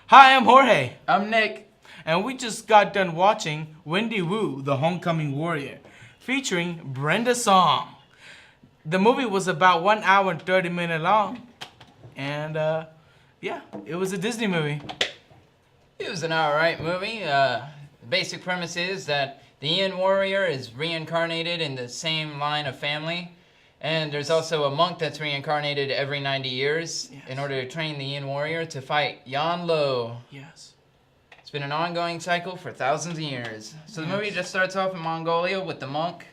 Hi, I'm Jorge, I'm Nick. and we just got done watching Wendy Wu, the Homecoming Warrior, featuring Brenda Song. The movie was about 1 hour and 30 minutes long, and yeah, it was a Disney movie. It was an alright movie. The basic premise is that the Yin Warrior is reincarnated in the same line of family, and there's also a monk that's reincarnated every 90 years in order to train the Yin Warrior to fight Yan Lo. Yes. It's been an ongoing cycle for thousands of years. So the movie just starts off in Mongolia with the monk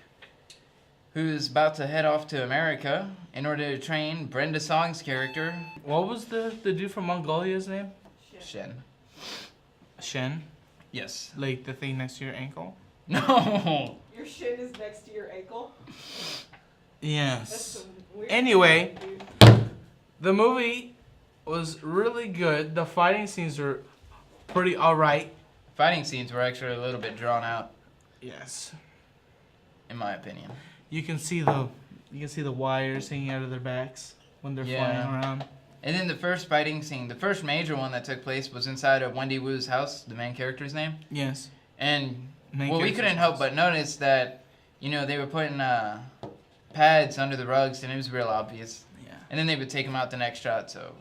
who's about to head off to America in order to train Brenda Song's character, What was the dude from Mongolia's name? Shen. Shen? Yes. Like the thing next to your ankle? No! Your shin is next to your ankle? That's Yes. some weird Anyway. shit, dude. The movie was really good. The fighting scenes were pretty alright. Fighting scenes were actually a little bit drawn out, Yes. in my opinion. You can see the wires hanging out of their backs when they're Yeah. flying around. And then the first fighting scene, the first major one that took place was inside of Wendy Wu's house, the main character's name. Yes. And, Main well, we character's couldn't house. help but notice that, they were putting pads under the rugs, and it was real obvious. Yeah. And then they would take them out the next shot, so.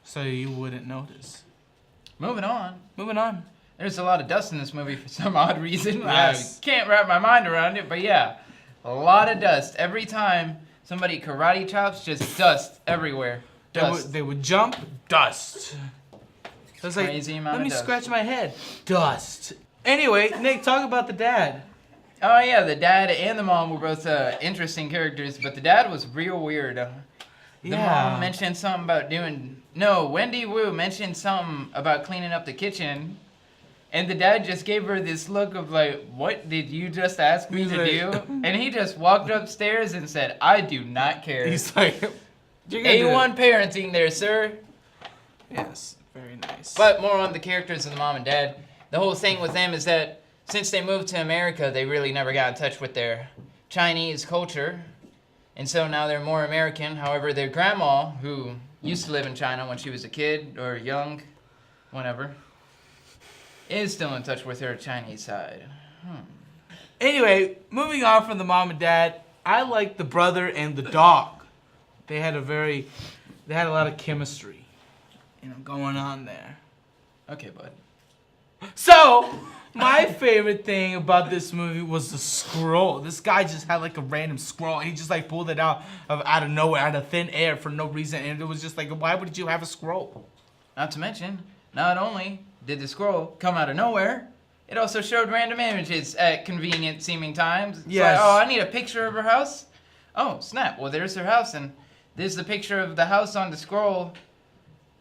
So you wouldn't notice. Moving on. Moving on. There's a lot of dust in this movie for some odd reason. Yes. I can't wrap my mind around it, but yeah. A lot of dust. Every time somebody karate chops, just dust everywhere. Dust. They would jump, dust. So it's like, Crazy amount let of me dust. scratch my head. Dust. Anyway, Nick, talk about the dad. Oh yeah, the dad and the mom were both interesting characters, but the dad was real weird. The mom mentioned something about Wendy Wu mentioned something about cleaning up the kitchen, and the dad just gave her this look of like, what did you just ask me He's to like- do? And he just walked upstairs and said, I do not care. He's like, you're gonna do A1 parenting there, sir. it. Yes, very nice. But more on the characters of the mom and dad. The whole thing with them is that since they moved to America, they really never got in touch with their Chinese culture. And so now they're more American. However, their grandma, who used to live in China when she was a kid or young, whatever, is still in touch with her Chinese side. Anyway, moving on from the mom and dad, I like the brother and the dog. They had a lot of chemistry, going on there. Okay, bud. So, my favorite thing about this movie was the scroll. This guy just had like a random scroll. He just like pulled it out of nowhere, out of thin air for no reason. And it was just like, why would you have a scroll? Not to mention, not only did the scroll come out of nowhere, it also showed random images at convenient seeming times. It's Yes. like, oh, I need a picture of her house. Oh, snap. Well, there's her house, and there's the picture of the house on the scroll.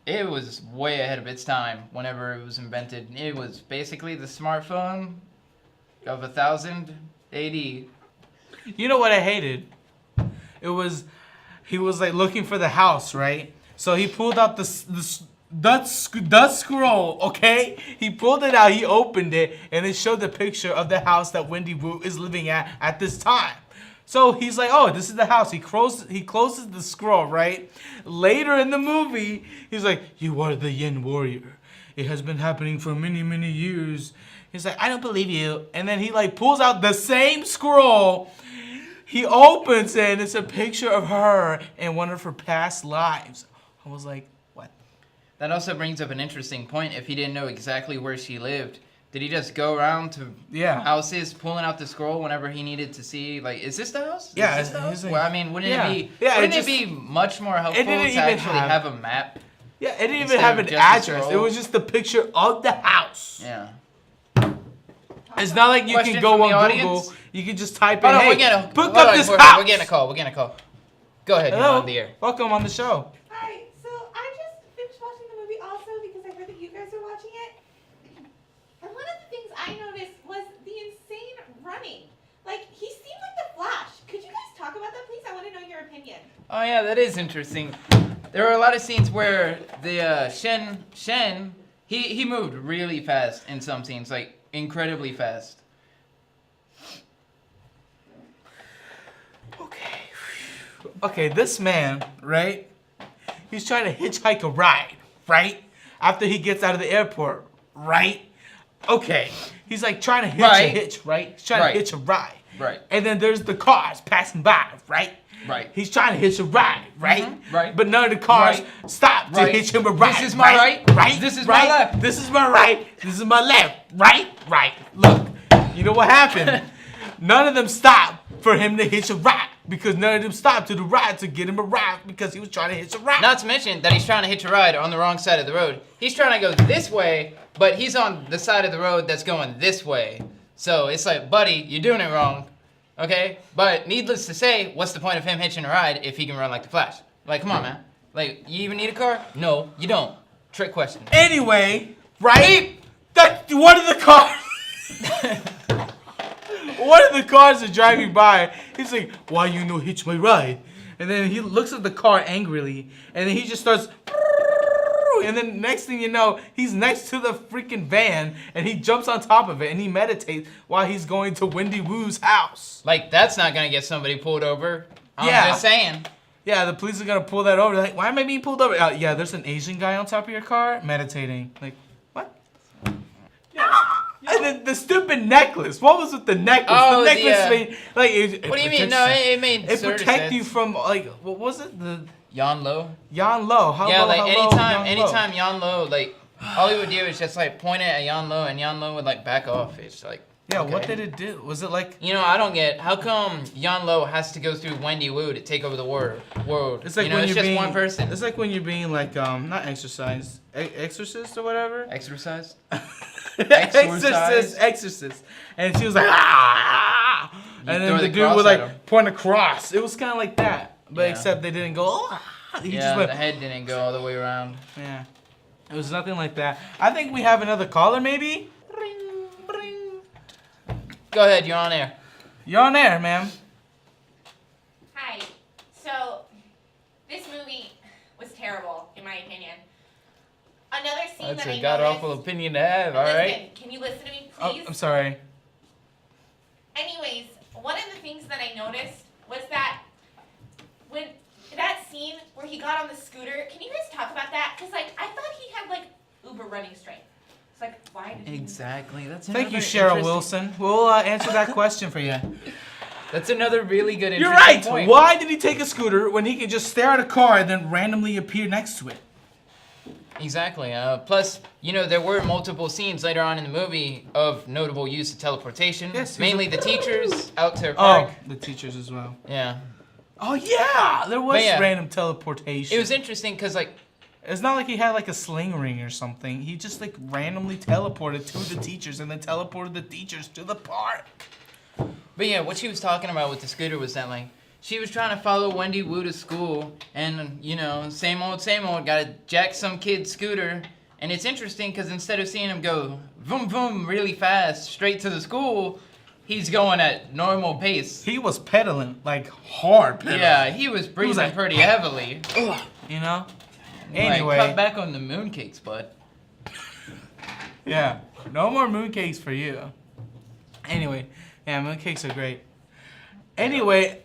It was way ahead of its time whenever it was invented. It was basically the smartphone of 1000 AD. You know what I hated? He was like looking for the house, right? So he pulled out the scroll, okay? He pulled it out, he opened it, and it showed the picture of the house that Wendy Wu is living at this time. So he's like, oh, this is the house. He closes the scroll, right? Later in the movie, he's like, you are the Yin Warrior. It has been happening for many, many years. He's like, I don't believe you. And then he like pulls out the same scroll. He opens it, and it's a picture of her in one of her past lives. I was like, what? That also brings up an interesting point. If he didn't know exactly where she lived, did he just go around to houses, pulling out the scroll whenever he needed to see, like, is this the house? Yeah, Is this the house? he's like- Well, I mean, wouldn't it be much more helpful to didn't even actually have a map? Yeah, it didn't even Instead have of an just a address. It scroll? was just the picture of the house. Yeah. It's not like you Question can go from on the Google. audience? You can just type in, Hold on, hey, book hold up on, this Jorge, house. We're getting a call. Go ahead, you're Hello, on the air. welcome on the show. Hi, so I just finished watching the movie also because I heard that you guys are watching it. And one of the things I noticed was the insane running. Like, he seemed like the Flash. Could you guys talk about that, please? I want to know your opinion. Oh yeah, that is interesting. There were a lot of scenes where the Shen, he moved really fast in some scenes, like incredibly fast. Okay, this man, right? He's trying to hitchhike a ride, right? after he gets out of the airport, right? Okay. He's like trying to hitch Right. a hitch, right? He's trying Right. to hitch a ride. Right. And then there's the cars passing by, right? Right. He's trying to hitch a ride, right? Right. But none of the cars Right. stop to Right. hitch him a ride. This is my right. Right. This is right. my left. This is my right. This is my left. Right. Right. Look, you know what happened? None of them stopped for him to hitch a ride because none of them stopped to the ride to get him a ride because he was trying to hitch a ride. Not to mention that he's trying to hitch a ride on the wrong side of the road. He's trying to go this way, but he's on the side of the road that's going this way. So it's like, buddy, you're doing it wrong. Okay? But needless to say, what's the point of him hitching a ride if he can run like the Flash? Like, come on, man. Like, you even need a car? No, you don't. Trick question. Anyway, right? One of the cars. One of the cars are driving by. He's like, "Why you no hitch my ride?" And then he looks at the car angrily, and then he just starts. And then next thing you know, he's next to the freaking van, and he jumps on top of it, and he meditates while he's going to Wendy Wu's house. Like, that's not gonna get somebody pulled over. I'm Yeah. just saying. Yeah, the police are gonna pull that over. They're like, "Why am I being pulled over?" Yeah, there's an Asian guy on top of your car meditating. Like, what? And then the stupid necklace. What was with the necklace? Oh, the necklace yeah. made like. It What do you mean? protects No, you. it made It sort of protect you sense. from like what was it? The Yan Lo. Yan Lo. How Yeah, low, like how low, anytime Yan Lo, like, all he would do is just like point it at Yan Lo, and Yan Lo would like back off. It's like, Yeah, okay. what did it do? Was it like? You know, I don't get how come Yan Lo has to go through Wendy Wu to take over the world. It's like you know, when it's you're just being, one person. It's like when you're being like not exercise, exorcist or whatever. Exercise. Exorcist. And she was like, ah! You And throw then the the dude cross would at like him. point across. It was kind of like that, but Yeah. except they didn't go. Ah! He Yeah, just went. the head didn't go all the way around. Yeah, it was nothing like that. I think we have another caller, maybe. Ring, ring. Go ahead, you're on air. You're on air, ma'am. Hi. So, this movie was terrible, in my opinion. Another scene That's that a I god noticed. awful opinion to have. All Listen, right. can you listen to me, Oh, please? I'm sorry. Anyways, one of the things that I noticed was that when that scene where he got on the scooter, can you guys talk about that? Because, like, I thought he had, like, uber running strength. It's like, why did he... Exactly. That's Thank you, another Cheryl interesting- Wilson. We'll answer that question for you. That's another really good. You're interesting right. Point. Why did he take a scooter when he could just stare at a car and then randomly appear next to it? Exactly. Plus, you know, there were multiple scenes later on in the movie of notable use of teleportation. Yes, Mainly the teachers out to Oh, park. the teachers as well. Yeah. Oh yeah, there was But yeah. random teleportation. It was interesting because, like, It's not like he had like a sling ring or something. He just like randomly teleported to the teachers and then teleported the teachers to the park. but yeah, what she was talking about with the scooter was that, like, she was trying to follow Wendy Wu to school, and, you know, same old, gotta jack some kid's scooter. And it's interesting because instead of seeing him go vroom vroom really fast straight to the school, he's going at normal pace. He was pedaling like hard pedaling. Yeah, he was breathing like, pretty heavily. You know? Like, Anyway. cut back on the mooncakes, bud. Yeah. No more mooncakes for you. Anyway. Yeah, mooncakes are great. Anyway,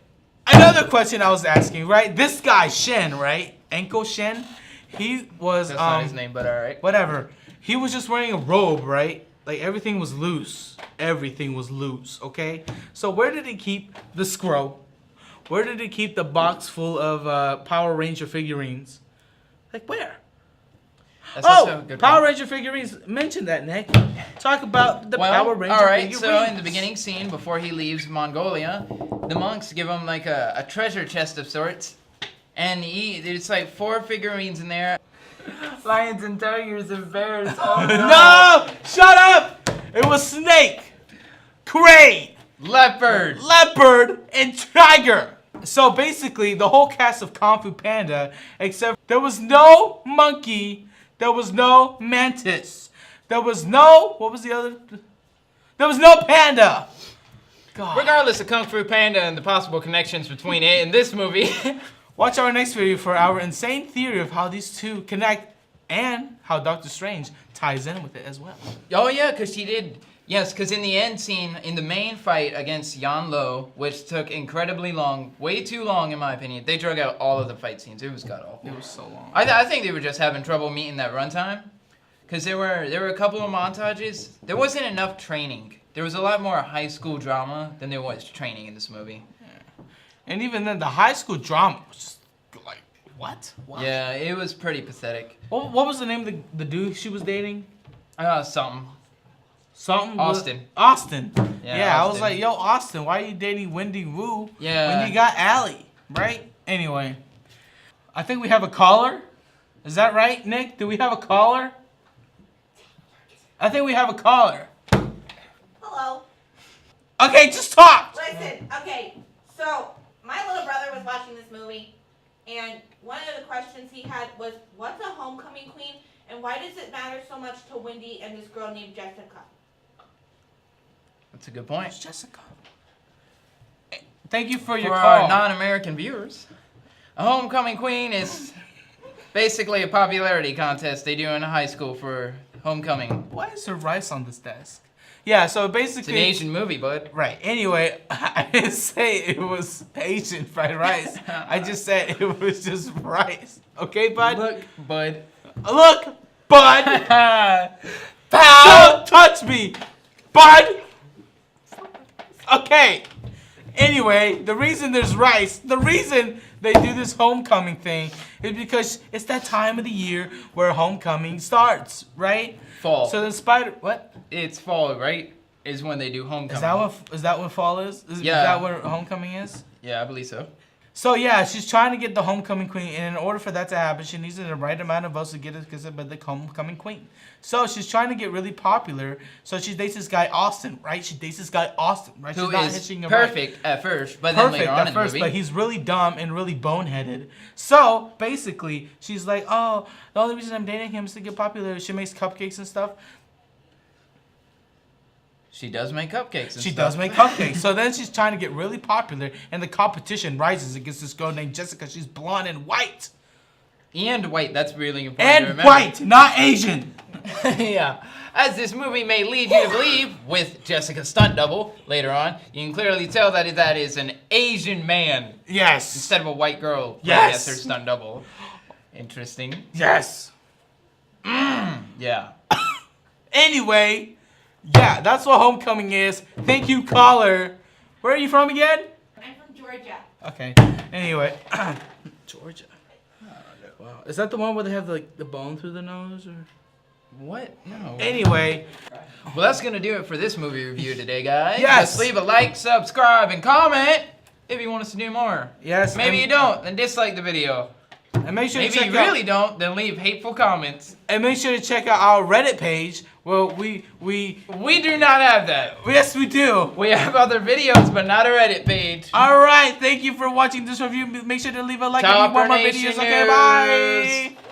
another question I was asking, right? This guy, Shen, right? Enko Shen. He was That's not his name, but all right. whatever. He was just wearing a robe, right? Like everything was loose. Everything was loose, okay? So where did he keep the scroll? Where did he keep the box full of Power Ranger figurines? Like where? That's also a Oh, good Power point. Ranger figurines. Mention that, Nick. Talk about the Power Ranger all right. figurines. So in the beginning scene, before he leaves Mongolia, the monks give him like a treasure chest of sorts, and it's like 4 figurines in there. Lions and tigers and bears. Oh No! Shut up! It was Snake, Crane, Leopard. Leopard, and Tiger. So basically, the whole cast of Kung Fu Panda, except there was no monkey, there was no mantis, there was no, what was the other? There was no panda. God. Regardless of Kung Fu Panda and the possible connections between it and this movie. Watch our next video for our insane theory of how these two connect and how Doctor Strange ties in with it as well. Oh yeah, because she did. Yes, because in the end scene, in the main fight against Yan Lo, which took incredibly long, way too long in my opinion, they drug out all of the fight scenes. It was god awful. It was so long. I think they were just having trouble meeting that runtime. Because there were a couple of montages. There wasn't enough training. There was a lot more high school drama than there was training in this movie. Yeah. And even then, the high school drama was just like, what? Yeah, it was pretty pathetic. What was the name of the dude she was dating? Something. Austin. Yeah, I was Austin. like, yo, Austin, why are you dating Wendy Wu Yeah. when you got Allie, right? Anyway, I think we have a caller. Is that right, Nick? Do we have a caller? I think we have a caller. Hello. Okay, just talk. Listen, okay, so my little brother was watching this movie, and one of the questions he had was, what's a homecoming queen, and why does it matter so much to Wendy and this girl named Jessica? That's a good point. Jessica. Thank you for your For call. our non-American viewers, a homecoming queen is basically a popularity contest they do in high school for homecoming. Why is there rice on this desk? Yeah, so basically... It's an Asian movie, bud. Right. Anyway, I didn't say it was Asian fried rice. I just said it was just rice. Okay, bud? Look, bud. Look, bud! Don't touch me! Bud! Okay. Anyway, the reason there's rice, the reason they do this homecoming thing is because it's that time of the year where homecoming starts, right? Fall. So then what? It's fall, right? Is when they do homecoming. Is that what fall is? Is Yeah. that what homecoming is? Yeah, I believe so. So yeah, she's trying to get the homecoming queen, and in order for that to happen, she needs the right amount of votes to get it because of the homecoming queen. So she's trying to get really popular. So she dates this guy Austin, right? She dates this guy Austin, right? Who she's not is hitching him perfect at first, but then perfect later on at in the first, movie, but he's really dumb and really boneheaded. So basically, she's like, oh, the only reason I'm dating him is to get popular. She makes cupcakes and stuff. she does make cupcakes. And She stuff. does make cupcakes. So then she's trying to get really popular, and the competition rises against this girl named Jessica. She's blonde and white. And white. That's really important to And remember. white, not Asian. Yeah. As this movie may lead you to believe, with Jessica's stunt double later on, you can clearly tell that that is an Asian man Yes. instead of a white girl. playing Yes. as her stunt double. Interesting. Yes. Yeah. Anyway, yeah, that's what homecoming is. Thank you, caller. Where are you from again? I'm from Georgia. Okay. Anyway, Georgia. Wow. Is that the one where they have the bone through the nose, or? What? No. Anyway, Well, that's gonna do it for this movie review today, guys. Yes. Just leave a like, subscribe, and comment if you want us to do more. yes. Maybe you and, don't, then dislike the video. And make sure Maybe to check you really don't, then leave hateful comments. and make sure to check out our Reddit page. Well, we We do not have that. yes we do. We have other videos, but not a Reddit page. All right. Thank you for watching this review. Make sure to leave a like if you Chopper want more Nation videos. Okay. Bye. News.